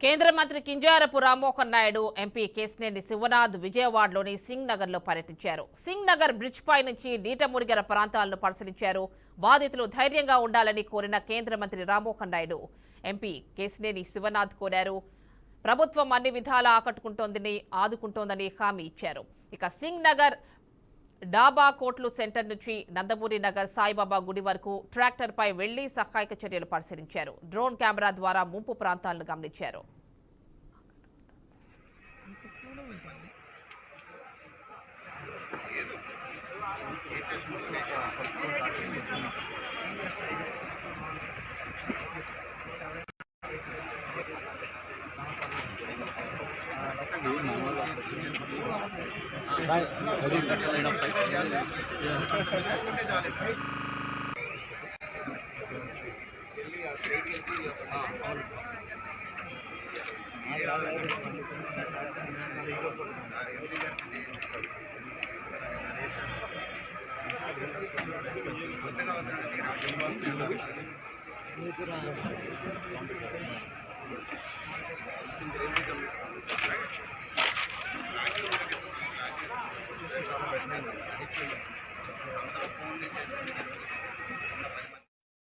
కేంద్ర మంత్రి కింజారపు రామ్మోహన్ నాయుడు ఎంపీ కేశినేని శివనాథ్ విజయవాడలోని సింగ్ నగర్ లో పర్యటించారు. సింగ్ నగర్ బ్రిడ్జ్ పై నుంచి నీట మునిగిన ప్రాంతాలను పరిశీలించారు. బాధితులు ధైర్యంగా ఉండాలని కోరిన కేంద్ర మంత్రి రామ్మోహన్ నాయుడు ఎంపీ కేశినేని శివనాథ్ కోరారు. ప్రభుత్వం అన్ని విధాలా ఆదుకుంటోందని హామీ ఇచ్చారు. ఇక సింగ్ నగర్ డాబా కోట్లు సెంటర్ నుంచి నందమూరి నగర్ సాయిబాబా గుడి వరకు ట్రాక్టర్ పై వెళ్లి సహాయక చర్యలు పరిశీలించారు. డ్రోన్ కెమెరా ద్వారా ముంపు ప్రాంతాలను గమనించారు. చాలా బెటర్